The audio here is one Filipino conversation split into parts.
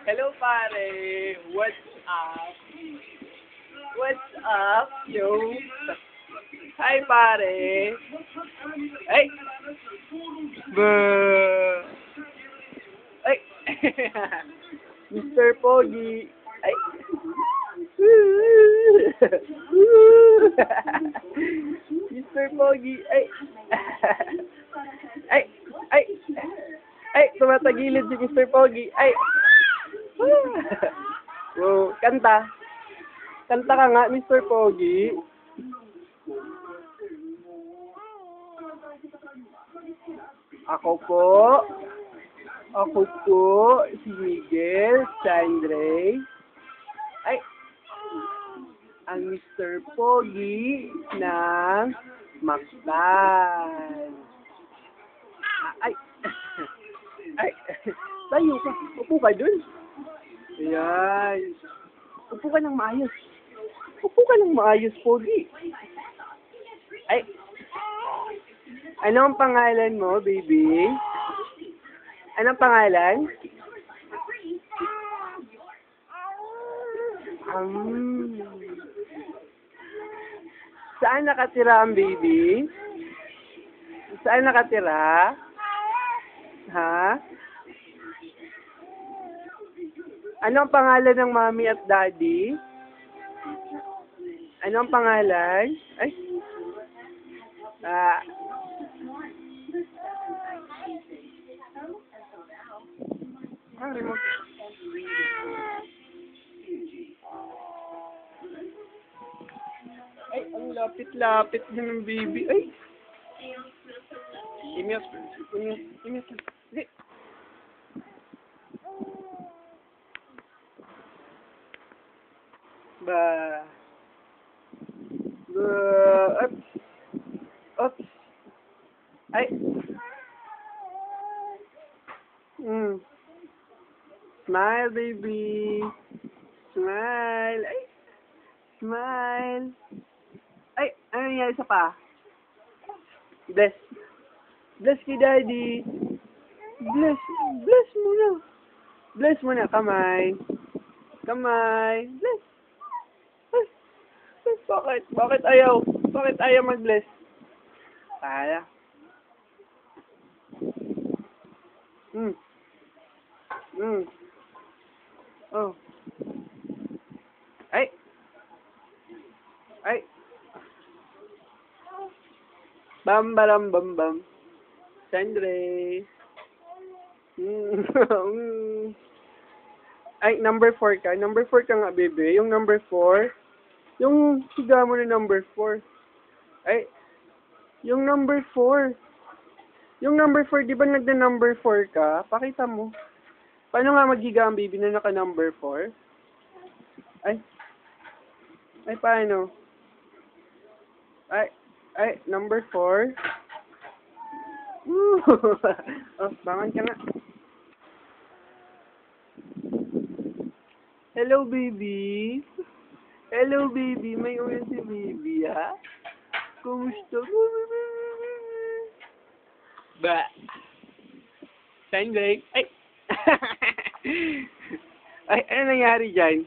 Hello, pare. What's up? What's up, yo? Hi, pare. Ay! Buh! Ay! Mr. Pogi. Ay! Mr. Pogi. Ay! Ay! Ay! Ay! Tumatagilid si Mr. Pogi. Ay! Wow, kanta. Kanta ka nga, Mr. Pogi. Ako po, si Miguel Sandre. Ay, ang Mr. Pogi ng Mactan. Ay, ay, tayo ka. Upo ka dun. Ayan. Upo ka ng maayos. Upo ka ng maayos, Pogi. Ay, ano ang pangalan mo, baby? Anong pangalan? Saan nakatira ang baby? Saan nakatira? Ha? Ano ang pangalan ng mommy at daddy? Ano ang pangalan? Ay. Remote. Ay, ang lapit-lapit na ng baby. Ay. Imyas. Hindi. Ba. Oops. Oops. Ay. Smile, baby. Smile. Ay. Smile. Ay, ano nangyari sa pa? Bless. Bless kay daddy. Bless. Bless muna. Bless muna. Kamay. Kamay. Bless. Bless. Bless. Bakit? Bakit ayaw? Bakit ayaw mag-bless? Kaya. Oh. Ay. Ay. Bam baram bam bam. Sandre. Ay, number 4 ka. Number 4 ka nga, bebe. Yung number 4. Yung higa mo na number 4. Ay. Yung number 4. Yung number 4, di ba nagda-number 4 ka? Pakita mo. Paano nga maghiga ang baby na naka-number 4? Ay. Ay, paano? Ay, number 4. Oh, bangon ka nga. Hello, baby. Hello, baby. May uyan si baby, ha? Kumusta? Ba. Sandre. Ay. Ay, ano nangyari dyan?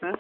Ha?